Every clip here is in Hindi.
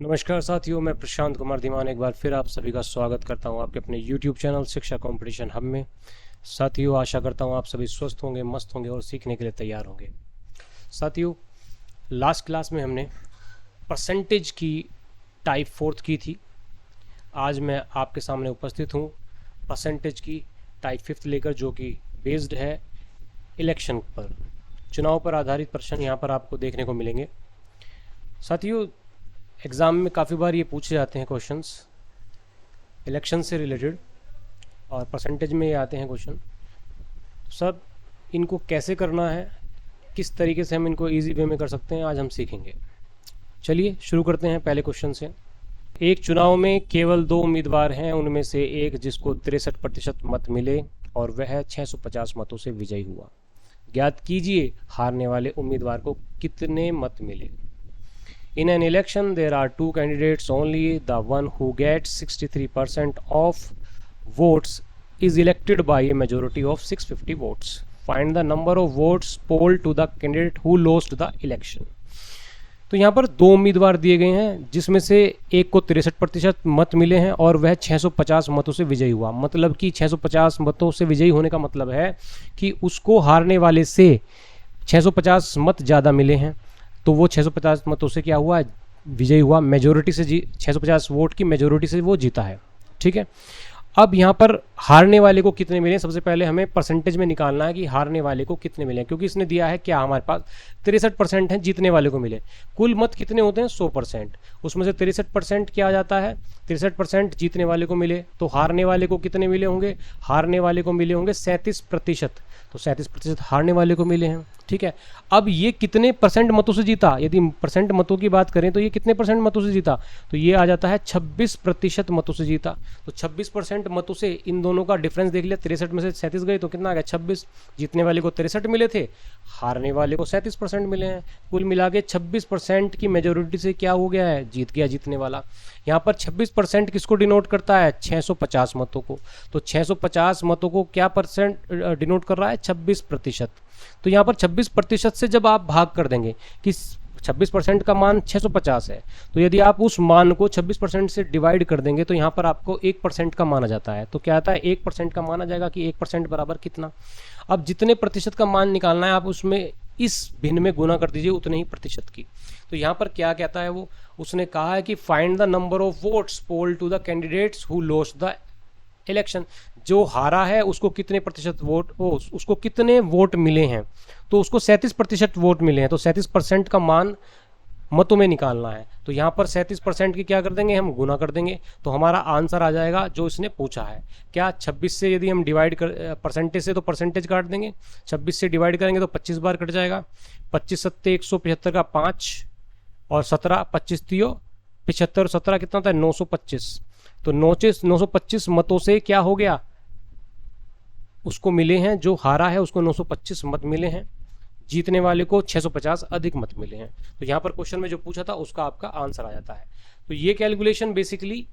नमस्कार साथियों, मैं प्रशांत कुमार धीमान एक बार फिर आप सभी का स्वागत करता हूं आपके अपने YouTube चैनल शिक्षा कंपटीशन हब में। साथियों, आशा करता हूं आप सभी स्वस्थ होंगे, मस्त होंगे और सीखने के लिए तैयार होंगे। साथियों, लास्ट क्लास में हमने परसेंटेज की टाइप 4 की थी। आज मैं आपके सामने उपस्थित हूं परसेंटेज की टाइप 5 लेकर, जो कि बेस्ड है इलेक्शन पर, चुनाव पर आधारित प्रश्न यहाँ पर आपको देखने को मिलेंगे। साथियों, एग्ज़ाम में काफ़ी बार ये पूछे जाते हैं क्वेश्चंस इलेक्शन से रिलेटेड, और परसेंटेज में ये आते हैं क्वेश्चन। सब इनको कैसे करना है, किस तरीके से हम इनको इजी वे में कर सकते हैं, आज हम सीखेंगे। चलिए शुरू करते हैं पहले क्वेश्चन से। एक चुनाव में केवल 2 उम्मीदवार हैं, उनमें से एक जिसको 63% मत मिले और वह 650 मतों से विजयी हुआ। ज्ञात कीजिए हारने वाले उम्मीदवार को कितने मत मिले। In an election, there are 2 candidates only. The one who gets 63% of votes is elected by a majority of 650 votes. Find the number of votes polled to the candidate who lost the election. तो यहाँ पर 2 उम्मीदवार दिए गए हैं, जिसमें से एक को 63% मत मिले हैं और वह 650 मतों से विजयी हुआ। मतलब कि 650 मतों से विजयी होने का मतलब है कि उसको हारने वाले से 650 मत ज़्यादा मिले हैं, तो वो 650 मतों से क्या हुआ, विजयी हुआ। मेजोरिटी से 650 वोट की मेजोरिटी से वो जीता है। ठीक है, अब यहाँ पर हारने वाले को कितने मिले, सबसे पहले हमें परसेंटेज में निकालना है कि हारने वाले को कितने मिले, क्योंकि इसने दिया है क्या, हमारे पास 63% है जीतने वाले को मिले। कुल मत कितने होते हैं, 100%। उसमें से 63% क्या आ जाता है, 63% जीतने वाले को मिले, तो हारने वाले को कितने मिले होंगे, हारने वाले को मिले होंगे 37%। तो 37% हारने वाले को मिले हैं। ठीक है, अब ये कितने परसेंट मतों से जीता, यदि परसेंट मतों की बात करें तो ये कितने परसेंट मतों से जीता, तो ये आ जाता है 26% मतों से जीता। तो 26% मतों से इन दोनों का डिफरेंस देख लिया, 63 में से 37 गए तो कितना आ गया, 26। जीतने वाले को 63 मिले थे, हारने वाले को 37% मिले हैं। कुल मिला के 26% की मेजोरिटी से क्या हो गया है, जीत गया जीतने वाला। यहाँ पर 26% किसको डिनोट करता है, 650 मतों को। तो 650 मतों को क्या परसेंट डिनोट कर रहा है, 26%। तो यहाँ पर 26% से जब आप भाग कर देंगे कि 26% का मान 650 है, तो यदि आप उस मान को 26% से डिवाइड कर देंगे तो यहाँ पर आपको 1% का मान आ जाता है। तो क्या आता है, 1% का मान आ जाएगा कि 1% बराबर कितना। अब जितने प्रतिशत का मान निकालना है, आप उसमें इस भिन्न में गुना कर दीजिए उतने ही प्रतिशत की। तो यहाँ पर क्या कहता है वो, उसने कहा है कि find the number of votes poll to the candidates who lost the election. जो हारा है उसको कितने प्रतिशत वोट, उसको कितने वोट मिले हैं, तो उसको 37% वोट मिले हैं। तो 37% का मान मतों में निकालना है, तो यहाँ पर 37% की क्या कर देंगे, हम गुना कर देंगे, तो हमारा आंसर आ जाएगा जो इसने पूछा है। क्या 26 से यदि हम डिवाइड कर, परसेंटेज से तो परसेंटेज काट देंगे, 26 से डिवाइड करेंगे तो 25 बार कट जाएगा। 25 सत्ते 175 का 5 और 17, 25 तियो 75, 17 कितना होता है, 925। तो 925 मतों से क्या हो गया, उसको मिले हैं, जो हारा है उसको 925 मत मिले हैं, जीतने वाले को 650 अधिक मत मिले हैं। तो यहाँ पर क्वेश्चन में जो पूछा था उसका आपका आंसर आ जाता है। तो ये कैलकुलेशन बेसिकली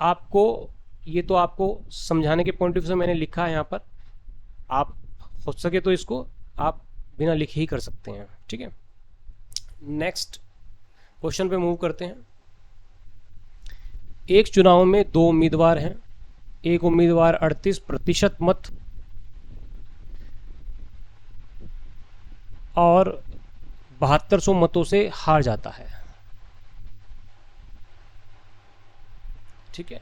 आपको, ये तो आपको समझाने के पॉइंट ऑफ व्यू से मैंने लिखा है यहाँ पर, आप हो सके तो इसको आप बिना लिखे ही कर सकते हैं। ठीक है, नेक्स्ट क्वेश्चन पे मूव करते हैं। एक चुनाव में 2 उम्मीदवार हैं, एक उम्मीदवार 38% मत और 7200 मतों से हार जाता है। ठीक है,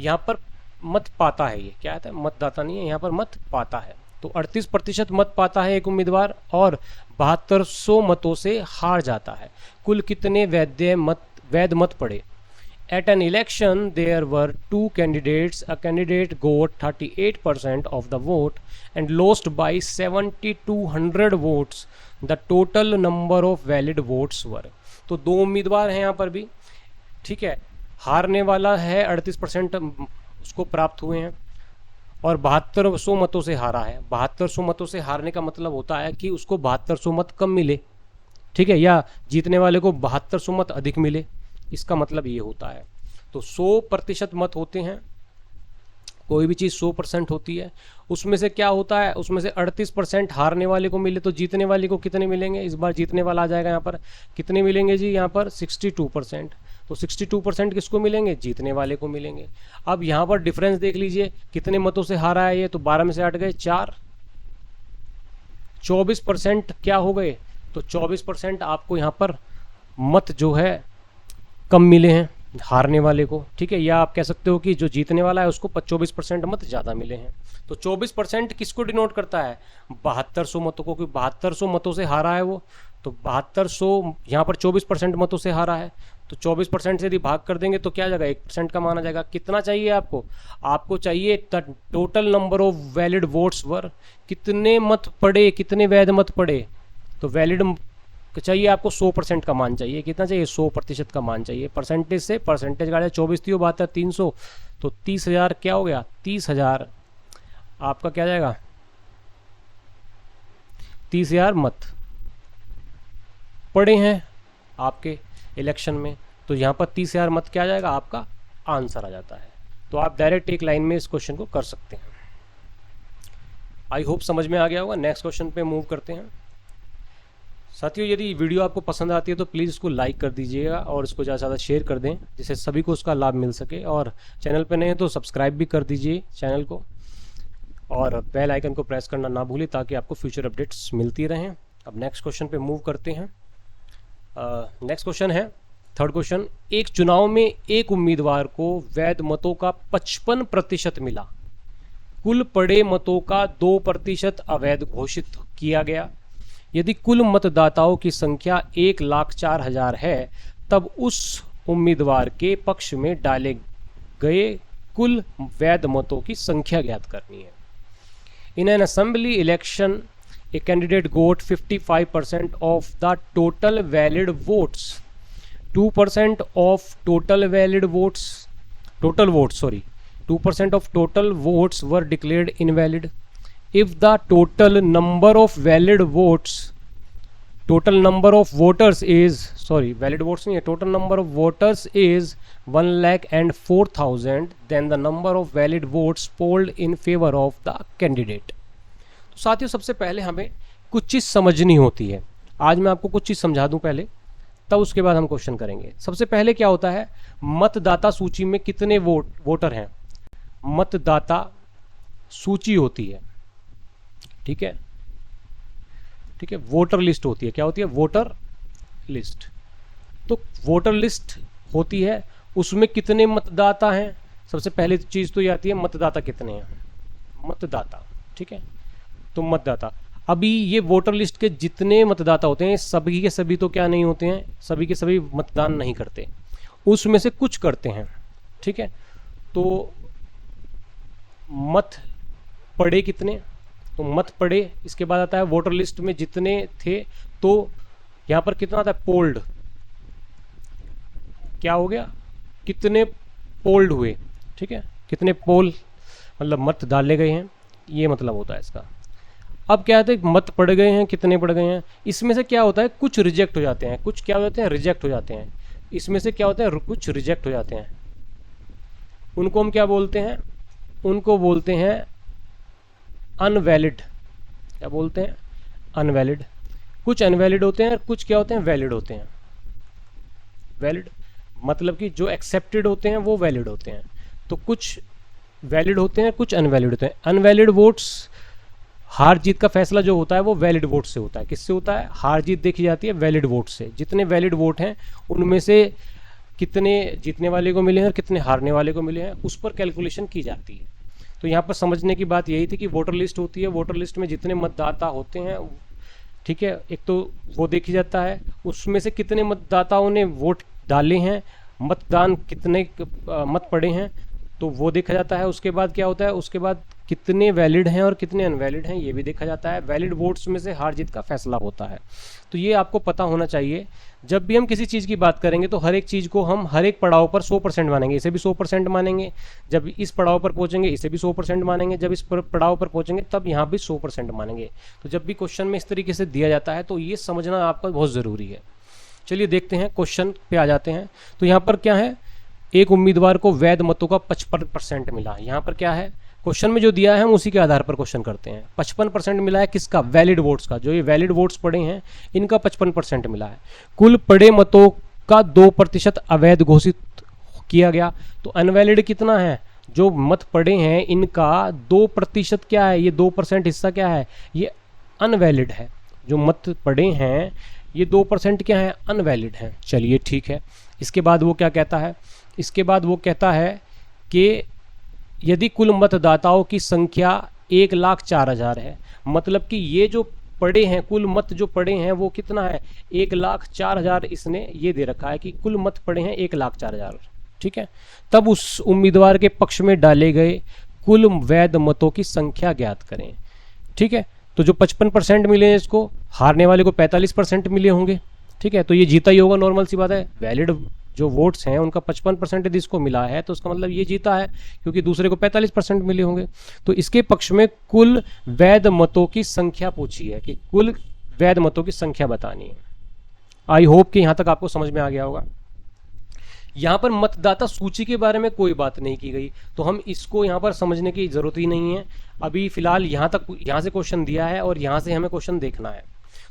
यहाँ पर मत पाता है, ये क्या है, मतदाता नहीं है, यहाँ पर मत पाता है। तो 38% मत पाता है एक उम्मीदवार और 7200 मतों से हार जाता है। कुल कितने वैध मत पड़े। At an election, there were 2 candidates. A candidate got 38% of the vote and lost by 7200 votes. The total number of valid votes were. तो 2 उम्मीदवार हैं यहाँ पर भी। ठीक है, हारने वाला है 38% उसको प्राप्त हुए हैं और 7200 मतों से हारा है। 7200 मतों से हारने का मतलब होता है कि उसको 7200 मत कम मिले। ठीक है, या जीतने वाले को 7200 मत अधिक मिले, इसका मतलब ये होता है। तो 100% मत होते हैं कोई भी चीज़ 100% होती है, उसमें से क्या होता है, उसमें से 38% हारने वाले को मिले तो जीतने वाले को कितने मिलेंगे? इस बार जीतने वाला आ जाएगा यहाँ पर, कितने मिलेंगे जी? यहाँ पर 62%। तो 62% किसको मिलेंगे? जीतने वाले को मिलेंगे। अब यहाँ पर डिफरेंस देख लीजिए, कितने मतों से हारा है ये? तो 12 में से 8 गए 4, 24% क्या हो गए? तो 24% आपको यहाँ पर मत जो है कम मिले हैं हारने वाले को, ठीक है। या आप कह सकते हो कि जो जीतने वाला है उसको 24% मत ज़्यादा मिले हैं। तो 24% किसको डिनोट करता है? 7200 मतों को, क्योंकि 7200 मतों से हारा है वो। तो 7200 यहाँ पर 24% मतों से हारा है, तो 24% से यदि भाग कर देंगे तो क्या आ जाएगा? 1% का माना जाएगा। कितना चाहिए आपको? आपको चाहिए total number of valid votes were, कितने मत पड़े, कितने वैध मत पड़े। तो वैलिड चाहिए आपको 100% का मान चाहिए। कितना चाहिए? 100% का मान चाहिए। परसेंटेज से परसेंटेज का 24 थी, 72 300, तो 30,000 क्या हो गया? 30,000 आपका क्या जाएगा? 30,000 मत पड़े हैं आपके इलेक्शन में, तो यहाँ पर 30,000 मत क्या आ जाएगा? आपका आंसर आ जाता है। तो आप डायरेक्ट एक लाइन में इस क्वेश्चन को कर सकते हैं। आई होप समझ में आ गया होगा। नेक्स्ट क्वेश्चन पे मूव करते हैं। साथियों, यदि वीडियो आपको पसंद आती है तो प्लीज़ इसको लाइक कर दीजिएगा और इसको ज़्यादा से ज़्यादा शेयर कर दें, जिससे सभी को उसका लाभ मिल सके। और चैनल पे नए हैं तो सब्सक्राइब भी कर दीजिए चैनल को, और बेल आइकन को प्रेस करना ना भूलें ताकि आपको फ्यूचर अपडेट्स मिलती रहें। अब नेक्स्ट क्वेश्चन पे मूव करते हैं। नेक्स्ट क्वेश्चन है, थर्ड क्वेश्चन। एक चुनाव में एक उम्मीदवार को वैध मतों का 55% मिला, कुल पड़े मतों का 2% अवैध घोषित किया गया। यदि कुल मतदाताओं की संख्या 1,04,000 है, तब उस उम्मीदवार के पक्ष में डाले गए कुल वैध मतों की संख्या ज्ञात करनी है। In an assembly election a candidate got 55% of the total valid votes, 2% of total valid votes, 2% of total votes were declared invalid. If the total number of valid votes, total number of voters is, valid votes नहीं है, total number of voters is 1,04,000, then the number of valid votes polled in favor of the candidate. साथियों, सबसे पहले हमें कुछ चीज़ समझनी होती है। आज मैं आपको कुछ चीज़ समझा दूं पहले, तब उसके बाद हम क्वेश्चन करेंगे। सबसे पहले क्या होता है, मतदाता सूची में कितने वोटर हैं? मतदाता सूची होती है, ठीक है, ठीक है। वोटर लिस्ट होती है, क्या होती है? Voter list. तो वोटर लिस्ट होती है, उसमें कितने मतदाता हैं? सबसे पहले चीज़ तो ये आती है, मतदाता कितने हैं? मतदाता, ठीक है। तो मतदाता, अभी ये वोटर लिस्ट के जितने मतदाता होते हैं सभी के सभी तो क्या नहीं होते हैं, सभी के सभी मतदान नहीं करते, उसमें से कुछ करते हैं, ठीक है। तो मत पड़े कितने? तो मत पड़े, इसके बाद आता है वोटर लिस्ट में जितने थे, तो यहाँ पर कितना आता है? पोल्ड, क्या हो गया? कितने पोल्ड हुए, ठीक है, कितने पोल मतलब मत डाले गए हैं, ये मतलब होता है इसका। अब क्या होता है, मत पड़ गए हैं, कितने पड़ गए हैं, इसमें से क्या होता है? कुछ रिजेक्ट हो जाते हैं, कुछ क्या हो जाते हैं? रिजेक्ट हो जाते हैं। इसमें से क्या होता है? कुछ रिजेक्ट हो जाते हैं, उनको हम क्या बोलते हैं? उनको बोलते हैं अनवैलिड। क्या बोलते हैं? अनवैलिड। कुछ अनवैलिड होते हैं और कुछ क्या होते हैं? वैलिड होते हैं। वैलिड मतलब कि जो एक्सेप्टेड होते हैं वो वैलिड होते हैं। तो कुछ वैलिड होते हैं, कुछ अनवैलिड होते हैं। अनवैलिड वोट्स, हार जीत का फैसला जो होता है वो वैलिड वोट से होता है। किससे होता है? हार जीत देखी जाती है वैलिड वोट से। जितने वैलिड वोट हैं उनमें से कितने जीतने वाले को मिले हैं और कितने हारने वाले को मिले हैं, उस पर कैलकुलेशन की जाती है। तो यहाँ पर समझने की बात यही थी कि वोटर लिस्ट होती है, वोटर लिस्ट में जितने मतदाता होते हैं, ठीक है, एक तो वो देखी जाता है, उसमें से कितने मतदाताओं ने वोट डाले हैं, मतदान कितने मत पड़े हैं, तो वो देखा जाता है। उसके बाद क्या होता है? उसके बाद कितने वैलिड हैं और कितने अनवैलिड हैं, ये भी देखा जाता है। वैलिड वोट्स में से हार जीत का फैसला होता है। तो ये आपको पता होना चाहिए। जब भी हम किसी चीज़ की बात करेंगे तो हर एक चीज़ को हम हर एक पड़ाव पर 100% मानेंगे। इसे भी 100% मानेंगे, जब इस पड़ाव पर पहुंचेंगे इसे भी 100% मानेंगे, जब इस पड़ाव पर पहुंचेंगे तब यहाँ भी 100% मानेंगे। तो जब भी क्वेश्चन में इस तरीके से दिया जाता है तो ये समझना आपका बहुत ज़रूरी है। चलिए देखते हैं, क्वेश्चन पे आ जाते हैं। तो यहाँ पर क्या है? एक उम्मीदवार को वैध मतों का 55% मिला। यहाँ पर क्या है, क्वेश्चन में जो दिया है हम उसी के आधार पर क्वेश्चन करते हैं। 55% मिला है किसका, वैलिड वोट्स का, जो ये वैलिड वोट्स पड़े हैं इनका 55% मिला है। कुल पड़े मतों का 2% अवैध घोषित किया गया। तो अनवैलिड कितना है, जो मत पड़े हैं इनका 2% क्या है, ये 2% हिस्सा क्या है, ये अनवैलिड है। जो मत पड़े हैं ये 2% क्या है, अनवैलिड है। चलिए ठीक है। इसके बाद वो क्या कहता है, इसके बाद वो कहता है कि यदि कुल मतदाताओं की संख्या 1,04,000 है, मतलब कि ये जो पड़े हैं, कुल मत जो पड़े हैं वो कितना है, 1,04,000 इसने ये दे रखा है कि कुल मत पड़े हैं 1,04,000, ठीक है। तब उस उम्मीदवार के पक्ष में डाले गए कुल वैध मतों की संख्या ज्ञात करें, ठीक है। तो जो 55% मिले हैं इसको, हारने वाले को 45% मिले होंगे, ठीक है। तो ये जीता ही होगा, नॉर्मल सी बात है। वैलिड जो वोट्स हैं उनका 55% यदि इसको मिला है तो उसका मतलब ये जीता है, क्योंकि दूसरे को 45% मिले होंगे। तो इसके पक्ष में कुल वैध मतों की संख्या पूछी है कि कुल वैध मतों की संख्या बतानी है। आई होप कि यहाँ तक आपको समझ में आ गया होगा। यहाँ पर मतदाता सूची के बारे में कोई बात नहीं की गई, तो हम इसको यहाँ पर समझने की जरूरत ही नहीं है। अभी फिलहाल यहाँ तक, यहाँ से क्वेश्चन दिया है और यहाँ से हमें क्वेश्चन देखना है।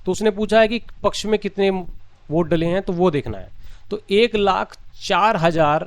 तो उसने पूछा है कि पक्ष में कितने वोट डले हैं, तो वो देखना है। तो 1,04,000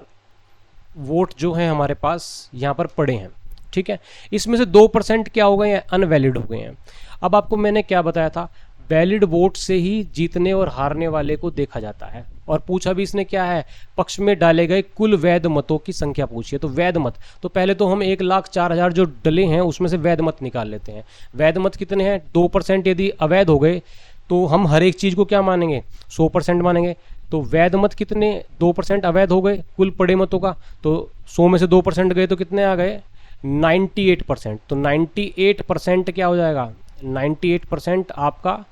वोट जो है हमारे पास यहाँ पर पड़े हैं, ठीक है। इसमें से 2% क्या हो गए हैं, अनवैलिड हो गए हैं। अब आपको मैंने क्या बताया था, वैलिड वोट से ही जीतने और हारने वाले को देखा जाता है। और पूछा भी इसने क्या है, पक्ष में डाले गए कुल वैध मतों की संख्या पूछी है। तो वैध मत, तो पहले तो हम 1,04,000 जो डले हैं उसमें से वैध मत निकाल लेते हैं। वैध मत कितने हैं, 2% यदि अवैध हो गए तो हम हर एक चीज़ को क्या मानेंगे, 100% मानेंगे। तो वैध मत कितने, 2% अवैध हो गए कुल पड़े मतों का, तो 100 में से 2% गए तो कितने आ गए, 98%। तो 98% क्या हो जाएगा, 98% आपका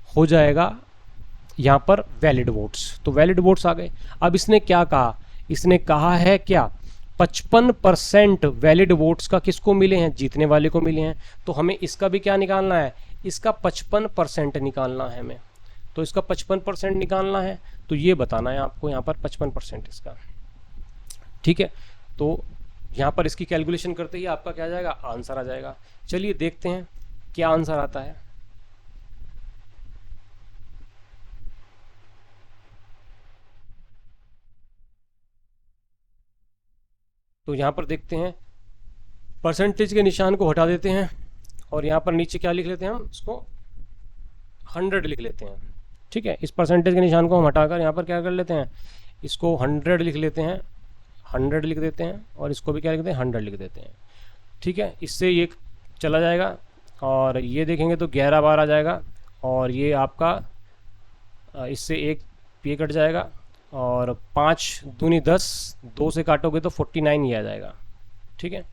हो जाएगा यहाँ पर वैलिड वोट्स। तो वैलिड वोट्स आ गए। अब इसने क्या कहा, इसने कहा है क्या, 55% वैलिड वोट्स का किसको मिले हैं, जीतने वाले को मिले हैं। तो हमें इसका भी क्या निकालना है, इसका 55% निकालना है हमें। तो इसका 55% निकालना है, तो ये बताना है आपको यहाँ पर 55% इसका, ठीक है। तो यहाँ पर इसकी कैलकुलेशन करते ही आपका क्या आ जाएगा, आंसर आ जाएगा। चलिए देखते हैं क्या आंसर आता है। तो यहाँ पर देखते हैं, परसेंटेज के निशान को हटा देते हैं और यहाँ पर नीचे क्या लिख लेते हैं, हम इसको 100 लिख लेते हैं, ठीक है। इस परसेंटेज के निशान को हम हटाकर यहाँ पर क्या कर लेते हैं, इसको 100 लिख लेते हैं, 100 लिख देते हैं, और इसको भी क्या लिखते हैं, 100 लिख देते हैं, ठीक है। इससे ये चला जाएगा और ये देखेंगे तो 11 बार आ जाएगा, और ये आपका इससे एक ये कट जाएगा, और 5 दूनी 10, 2 से काटोगे तो 49 ही आ जाएगा, ठीक है।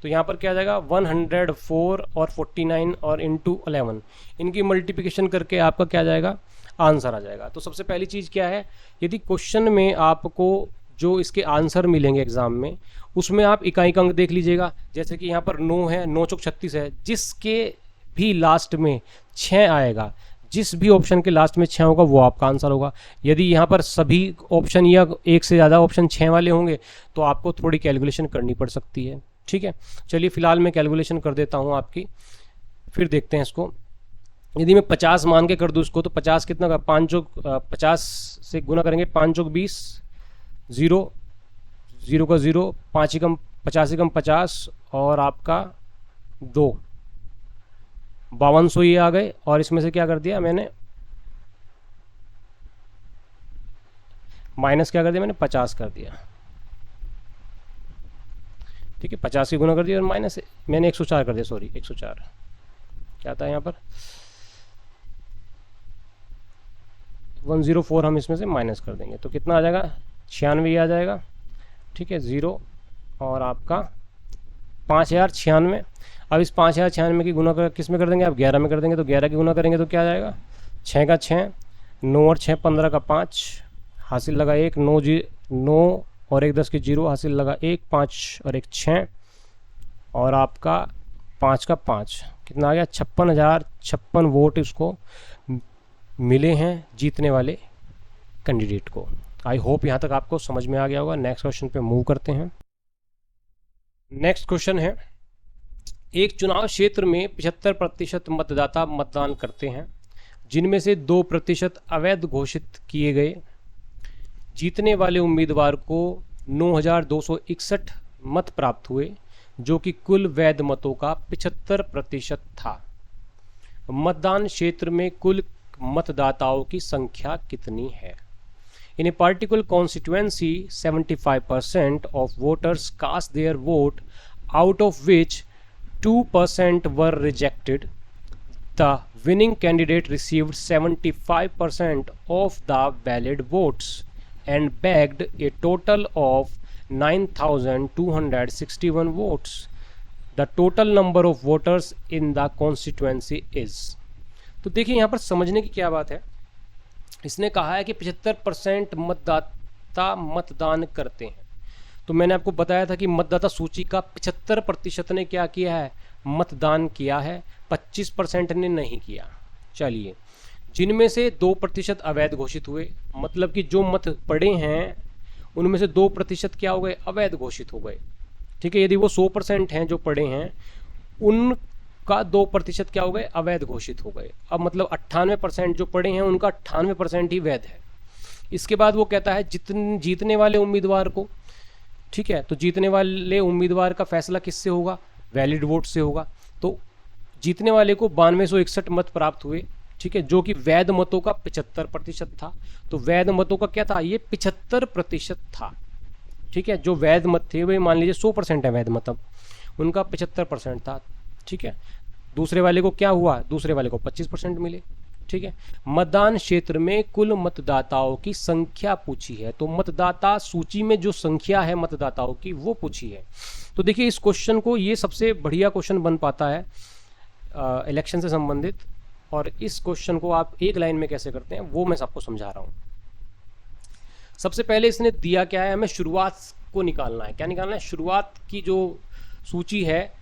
तो यहाँ पर क्या आ जाएगा, 104 और 49 और इंटू 11, इनकी मल्टीप्लिकेशन करके आपका क्या आ जाएगा, आंसर आ जाएगा। तो सबसे पहली चीज़ क्या है, यदि क्वेश्चन में आपको जो इसके आंसर मिलेंगे एग्जाम में, उसमें आप इकाई अंक देख लीजिएगा। जैसे कि यहाँ पर 9 है, 9 चौक 36 है, जिसके भी लास्ट में 6 आएगा, जिस भी ऑप्शन के लास्ट में 6 होगा वो आपका आंसर होगा। यदि यहाँ पर सभी ऑप्शन या एक से ज़्यादा ऑप्शन 6 वाले होंगे तो आपको थोड़ी कैलकुलेशन करनी पड़ सकती है, ठीक है। चलिए फिलहाल मैं कैलकुलेशन कर देता हूँ आपकी, फिर देखते हैं इसको। यदि मैं 50 मान के कर दूँ इसको, तो 50 कितना का, 5 चौक 50 से गुना करेंगे, 5 चौक 20, 0 0 का 0, 5 ही कम 50 ही कम 50, और आपका 2, 5200 ये आ गए। और इसमें से क्या कर दिया मैंने, माइनस क्या कर दिया मैंने, 50 कर दिया, ठीक है। 50 की गुना कर दिया और माइनस मैंने 104 कर दिया, सॉरी 104 क्या था यहाँ पर, 104 हम इसमें से माइनस कर देंगे तो कितना आ जाएगा, 96 आ जाएगा, ठीक है। 0 और आपका 5096। अब इस 5096 की गुना किस में कर देंगे, आप 11 में कर देंगे। तो 11 की गुना करेंगे तो क्या आ जाएगा, 6 का 6, 9 और 6 15 का 5, हासिल लगा 1, 9 और 1 10 की 0, हासिल लगा 1, 5 और 1 6, और आपका 5 का 5 कितना आ गया, 56,056 वोट इसको मिले हैं जीतने वाले कैंडिडेट को। आई होप यहाँ तक आपको समझ में आ गया होगा। नेक्स्ट क्वेश्चन पे मूव करते हैं। नेक्स्ट क्वेश्चन है, एक चुनाव क्षेत्र में 75% मतदाता मतदान करते हैं, जिनमें से 2% अवैध घोषित किए गए। जीतने वाले उम्मीदवार को 9,261 मत प्राप्त हुए, जो कि कुल वैध मतों का 75% था। मतदान क्षेत्र में कुल मतदाताओं की संख्या कितनी है? In a particular constituency, 75% of voters cast their vote, out of which 2% were rejected. The winning candidate received 75% of the valid votes and bagged a total of 9,261 votes. The total number of voters in the constituency is. तो देखिए यहाँ पर समझने की क्या बात है। इसने कहा है कि 75% मतदाता मतदान करते हैं। तो मैंने आपको बताया था कि मतदाता सूची का 75% ने क्या किया है? मतदान किया है, 25% ने नहीं किया। चलिए, जिनमें से 2% अवैध घोषित हुए, मतलब कि जो मत पड़े हैं उनमें से 2% क्या हो गए? अवैध घोषित हो गए। ठीक है, यदि वो 100% हैं जो पड़े हैं, उनका 2% क्या हो गए? अवैध घोषित हो गए। अब मतलब 98% जो पड़े हैं उनका 98% ही वैध है। इसके बाद वो कहता है जीतने वाले उम्मीदवार को, ठीक है, तो जीतने वाले उम्मीदवार का फैसला किससे होगा? वैलिड वोट से होगा। तो जीतने वाले को 9261 मत प्राप्त हुए, ठीक है, जो कि वैध मतों का 75% था। तो वैध मतों का क्या था? ये 75% था। ठीक है, जो वैध मत थे वे मान लीजिए 100% है वैध मत, अब उनका 75% था। ठीक है, दूसरे वाले को क्या हुआ? दूसरे वाले को 25% मिले। ठीक है, मतदान क्षेत्र में कुल मतदाताओं की संख्या पूछी है, तो मतदाता सूची में जो संख्या है मतदाताओं की वो पूछी है। तो देखिए इस क्वेश्चन को, ये सबसे बढ़िया क्वेश्चन बन पाता है इलेक्शन से संबंधित, और इस क्वेश्चन को आप एक लाइन में कैसे करते हैं वो मैं सबको समझा रहा हूँ। सबसे पहले इसने दिया क्या है? हमें शुरुआत को निकालना है। क्या निकालना है? शुरुआत की जो सूची है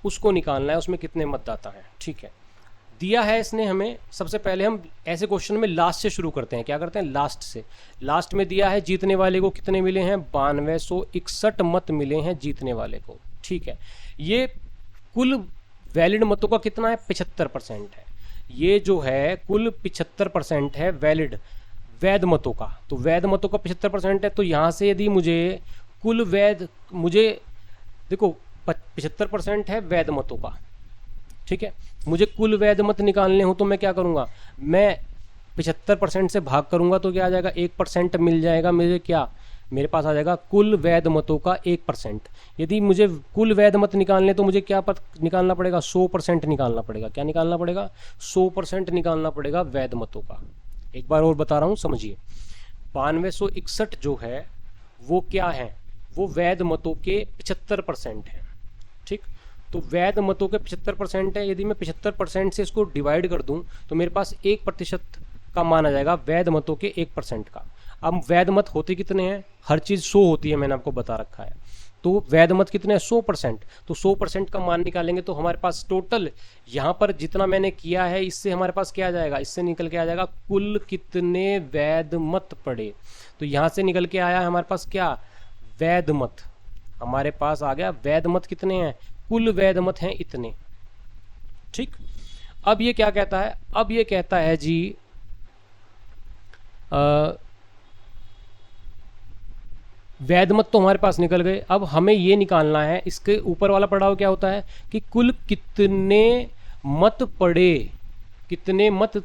उसको निकालना है, उसमें कितने मतदाता हैं। ठीक है, दिया है इसने हमें। सबसे पहले हम ऐसे क्वेश्चन में लास्ट से शुरू करते हैं। क्या करते हैं? लास्ट से। लास्ट में दिया है जीतने वाले को कितने मिले हैं? 9261 मत मिले हैं जीतने वाले को। ठीक है, ये कुल वैलिड मतों का कितना है? 75% है। ये जो है कुल 75% है वैलिड, वैध मतों का। तो वैध मतों का 75% है, तो यहाँ से यदि मुझे कुल वैध, मुझे देखो 75% है वैध मतों का। ठीक है, मुझे कुल वैध मत निकालने हो तो मैं क्या करूँगा? मैं 75% से भाग करूँगा तो क्या आ जाएगा? 1% मिल जाएगा मुझे। क्या मेरे पास आ जाएगा? कुल वैध मतों का 1%। यदि मुझे कुल वैध मत निकालने तो मुझे क्या निकालना पड़ेगा? 100% निकालना पड़ेगा। क्या निकालना पड़ेगा? 100% निकालना पड़ेगा वैध मतों का। एक बार और बता रहा हूँ, समझिए। 9261 जो है वो क्या है? वो वैध मतों के 75% है। ठीक, तो वैध मतों के 75% है। यदि मैं 75% से इसको डिवाइड कर दूं तो मेरे पास 1% का मान आ जाएगा वैध मतों के 1% का। अब वैध मत होते कितने हैं? हर चीज़ 100 होती है, मैंने आपको बता रखा है। तो वैध मत कितने हैं? 100%। तो 100% का मान निकालेंगे तो हमारे पास टोटल यहाँ पर जितना मैंने किया है इससे हमारे पास क्या आ जाएगा? इससे निकल के आ जाएगा कुल कितने वैध मत पड़े। तो यहाँ से निकल के आया हमारे पास क्या? वैध मत। हमारे पास आ गया वैध मत कितने हैं? कुल वैध मत हैं इतने। ठीक, अब ये क्या कहता है? अब ये कहता है जी वैध मत तो हमारे पास निकल गए। अब हमें ये निकालना है, इसके ऊपर वाला पड़ाव क्या होता है कि कुल कितने मत पड़े, कितने मत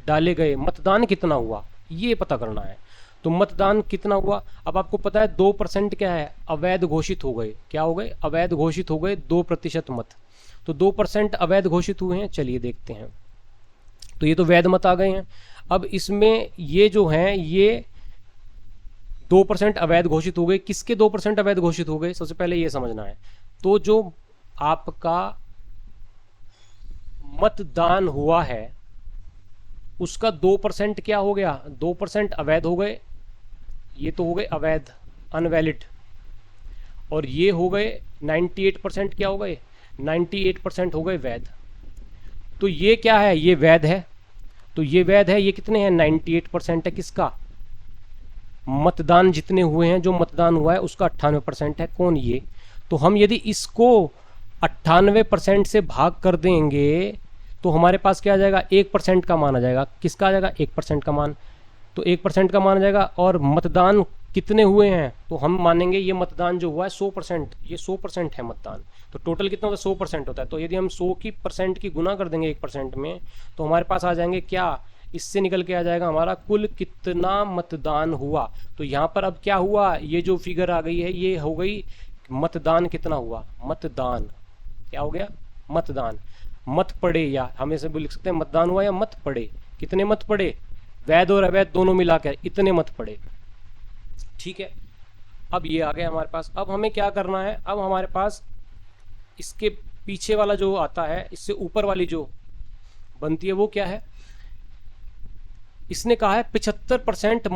डाले गए, मतदान कितना हुआ, ये पता करना है। तो मतदान कितना हुआ? अब आपको पता है 2% क्या है? अवैध घोषित हो गए। क्या हो गए? अवैध घोषित हो गए 2% मत। तो 2% अवैध घोषित हुए हैं। चलिए देखते हैं। तो ये तो वैध मत आ गए हैं। अब इसमें ये जो हैं ये 2% अवैध घोषित हो गए। किसके 2% अवैध घोषित हो गए? सबसे पहले ये समझना है। तो जो आपका मतदान हुआ है उसका 2% क्या हो गया? 2% अवैध हो गए। ये तो हो गए अवैध, अनवैलिड। और ये हो गए 98% क्या हो गए? 98% हो गए वैध। तो ये क्या है? ये वैध है। तो ये वैध है। ये कितने हैं? 98% है। किसका? मतदान जितने हुए हैं, जो मतदान हुआ है उसका 98% है। कौन? ये। तो हम यदि इसको 98% से भाग कर देंगे तो हमारे पास क्या आ जाएगा? 1% का मान आ जाएगा। किसका आ जाएगा? 1% का मान। तो 1% का मान आ जाएगा। और मतदान कितने हुए हैं? तो हम मानेंगे ये मतदान जो हुआ है 100%, ये 100% है मतदान। तो टोटल कितना होता है? 100% होता है। तो यदि हम 100 की परसेंट की गुना कर देंगे 1% में, तो हमारे पास आ जाएंगे क्या? इससे निकल के आ जाएगा हमारा कुल कितना मतदान हुआ। तो यहाँ पर अब क्या हुआ? ये जो फिगर आ गई है ये हो गई मतदान कितना हुआ। मतदान क्या हो गया? मतदान। मत पड़े, या हम ऐसे भी लिख सकते हैं मतदान हुआ या मत पड़े। कितने मत पड़े? वैध और अवैध दोनों मिलाकर इतने मत पड़े। ठीक है, अब ये आ गया हमारे पास। अब हमें क्या करना है? अब हमारे पास इसके पीछे वाला जो आता है, इससे ऊपर वाली जो बनती है वो क्या है? इसने कहा है 75%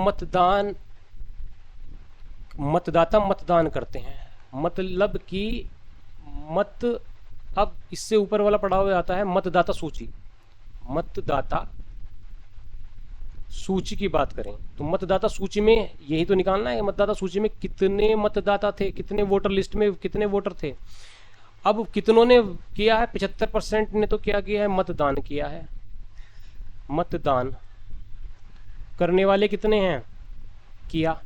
मतदाता मतदान करते हैं। मतलब कि अब इससे ऊपर वाला पढ़ा हुआ आता है मतदाता सूची। मतदाता सूची की बात करें तो मतदाता सूची में यही तो निकालना है, मतदाता सूची में कितने मतदाता थे, कितने वोटर लिस्ट में कितने वोटर थे। अब कितनों ने किया है? 75% ने तो क्या किया है? मतदान किया है। मतदान करने वाले कितने हैं? किया।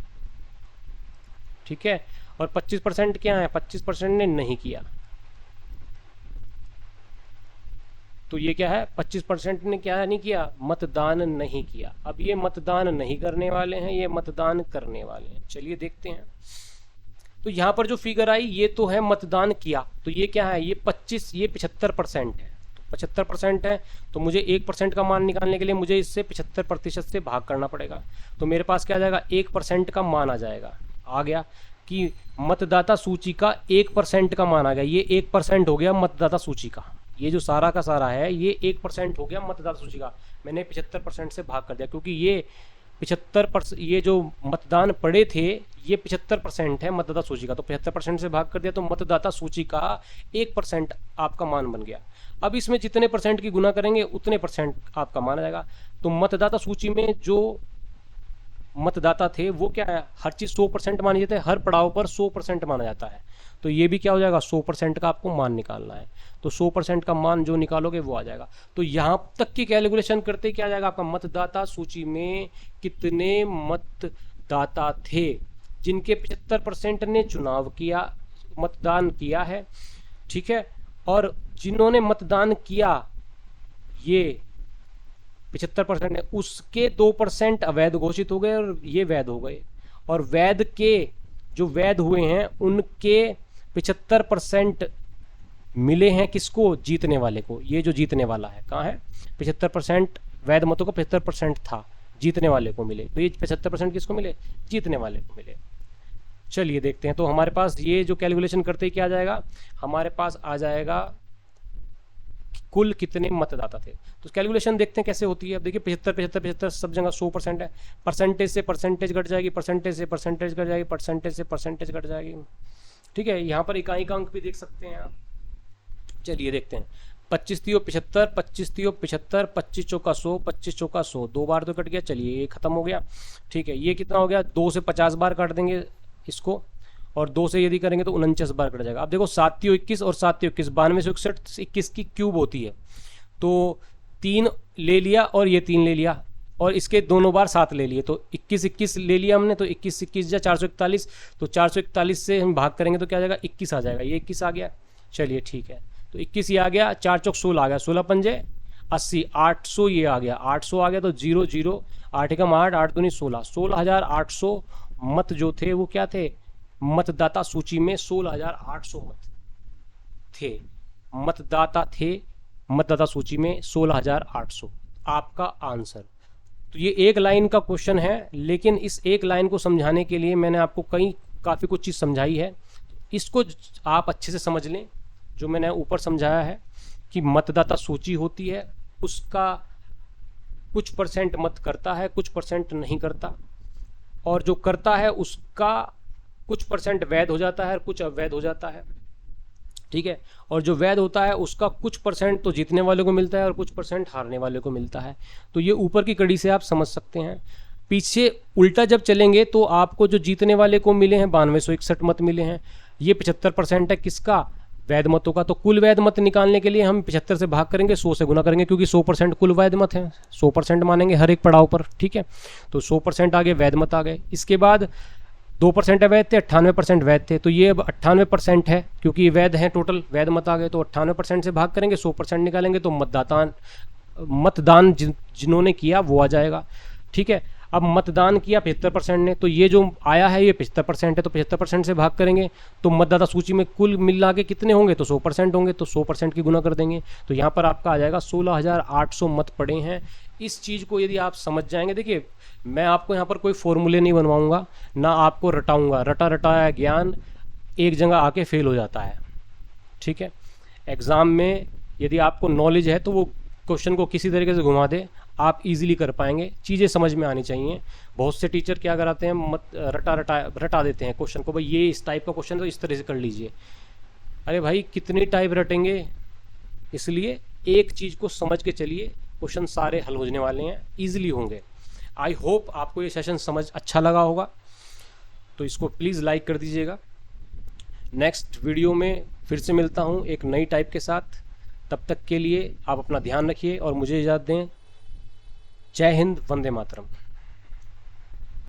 ठीक है, और 25% क्या है? 25% ने नहीं किया। तो ये क्या है? 25% ने क्या नहीं किया? मतदान नहीं किया। अब ये मतदान नहीं करने वाले हैं, ये मतदान करने वाले हैं। चलिए देखते हैं। तो यहाँ पर जो फिगर आई ये तो है मतदान किया। तो ये क्या है? ये 75% है। तो 75% है तो मुझे 1% का मान निकालने के लिए मुझे इससे 75% से भाग करना पड़ेगा। तो मेरे पास क्या आ जाएगा? 1% का मान आ जाएगा। आ गया कि मतदाता सूची का 1% का मान आ गया। ये 1% हो गया मतदाता सूची का। ये जो सारा का सारा है ये 1% हो गया मतदाता सूची का। मैंने 75% से भाग कर दिया क्योंकि ये 75%, ये जो मतदान पड़े थे ये 75% है मतदाता सूची का। तो 75% से भाग कर दिया तो मतदाता सूची का 1% आपका मान बन गया। अब इसमें जितने परसेंट की गुना करेंगे उतने परसेंट आपका मान आ जाएगा। तो मतदाता सूची में जो मतदाता थे वो क्या है? हर चीज 100% मानी जाती है, हर पड़ाव पर 100% माना जाता है। तो ये भी क्या हो जाएगा? 100% का आपको मान निकालना है। तो 100% का मान जो निकालोगे वो आ जाएगा। तो यहां तक की कैलकुलेशन करते क्या आ जाएगा आपका? मतदाता सूची में कितने मतदाता थे जिनके 75% ने चुनाव किया, मतदान किया है। ठीक है, और जिन्होंने मतदान किया ये 75% है, उसके 2% अवैध घोषित हो गए और ये वैध हो गए। और वैध के जो वैध हुए हैं उनके 75% मिले हैं किसको? जीतने वाले को। ये जो जीतने वाला है कहाँ है? 75% वैध मतों का 75% था, जीतने वाले को मिले। तो ये 75% किसको मिले? जीतने वाले को मिले। चलिए देखते हैं। तो हमारे पास ये जो कैलकुलेशन करते ही क्या आ जाएगा? हमारे पास आ जाएगा कुल कितने मतदाता थे। तो कैलकुलेशन देखते हैं कैसे होती है। अब देखिए 75 सब जगह 100% है। परसेंटेज से परसेंटेज घट जाएगी, परसेंटेज से परसेंटेज घट जाएगी, परसेंटेज से परसेंटेज घट जाएगी। ठीक है, यहाँ पर इकाई का अंक भी देख सकते हैं आप। चलिए देखते हैं। 25 3 75, 25 3 75, 25 चौका 100, 25 चौका 100, 2 बार तो कट गया। चलिए ये खत्म हो गया। ठीक है, ये कितना हो गया? 2 से 50 बार काट देंगे इसको, और 2 से यदि करेंगे तो 49 बार कट जाएगा। अब देखो 7 3 21 और 7 3 21, 92 से 61, 21 की क्यूब होती है। तो 3 ले लिया और ये 3 ले लिया और इसके दोनों बार 7 ले लिए, तो 21 21 ले लिया हमने। तो 21 21 जा 441, तो 441 से हम भाग करेंगे तो क्या आ जाएगा? 21 आ जाएगा। ये 21 आ गया। चलिए ठीक है, तो 21 ये आ गया। 4 चौक 16 आ गया, 16 पंजे 80, 800 ये आ गया, 800 आ गया। तो 0 0 8 एकम 8, 8 दूनी 16, 16,800 मत जो थे वो क्या थे? मतदाता सूची में 16,800 मत थे। मतदाता थे मतदाता सूची में 16,800 आपका आंसर। तो ये एक लाइन का क्वेश्चन है, लेकिन इस एक लाइन को समझाने के लिए मैंने आपको काफ़ी कुछ चीज़ समझाई है। इसको आप अच्छे से समझ लें। जो मैंने ऊपर समझाया है कि मतदाता सूची होती है, उसका कुछ परसेंट मत करता है, कुछ परसेंट नहीं करता, और जो करता है उसका कुछ परसेंट वैध हो जाता है और कुछ अवैध हो जाता है। ठीक है, और जो वैध होता है उसका कुछ परसेंट तो जीतने वाले को मिलता है और कुछ परसेंट हारने वाले को मिलता है। तो ये ऊपर की कड़ी से आप समझ सकते हैं। पीछे उल्टा जब चलेंगे तो आपको जो जीतने वाले को मिले हैं 9261 मत मिले हैं, ये 75% है किसका, वैध मतों का। तो कुल वैध मत निकालने के लिए हम 75 से भाग करेंगे, 100 से गुना करेंगे, क्योंकि 100% कुल वैध मत है, 100% मानेंगे हर एक पड़ाव पर, ठीक है। तो 100% आ गए, वैध मत आ गए। इसके बाद 2% अवैध थे, 98% वैध थे, तो ये अब 98% है, क्योंकि ये वैध हैं टोटल, वैध मत आ गए। तो 98% से भाग करेंगे, 100% निकालेंगे, तो मतदान जिन्होंने किया वो आ जाएगा, ठीक है। अब मतदान किया 75% ने, तो ये जो आया है ये 75% है, तो 75% से भाग करेंगे तो मतदाता सूची में कुल मिला के कितने होंगे, तो 100% होंगे, तो 100% की गुना कर देंगे। तो यहाँ पर आपका आ जाएगा 16,800 मत पड़े हैं। इस चीज़ को यदि आप समझ जाएंगे, देखिए मैं आपको यहाँ पर कोई फॉर्मूले नहीं बनवाऊंगा, ना आपको रटाऊंगा, रटाया ज्ञान एक जगह आके फेल हो जाता है, ठीक है। एग्ज़ाम में यदि आपको नॉलेज है तो वो क्वेश्चन को किसी तरीके से घुमा दे, आप इजीली कर पाएंगे, चीज़ें समझ में आनी चाहिए। बहुत से टीचर क्या कराते हैं, रटा देते हैं क्वेश्चन को, भाई ये इस टाइप का क्वेश्चन तो इस तरह से कर लीजिए। अरे भाई कितनी टाइप रटेंगे, इसलिए एक चीज़ को समझ के चलिए, क्वेश्चन सारे हल होने वाले हैं, ईजिली होंगे। आई होप आपको ये सेशन समझ अच्छा लगा होगा, तो इसको प्लीज़ लाइक कर दीजिएगा। नेक्स्ट वीडियो में फिर से मिलता हूँ एक नई टाइप के साथ, तब तक के लिए आप अपना ध्यान रखिए और मुझे इजाज़त दें। जय हिंद, वंदे मातरम।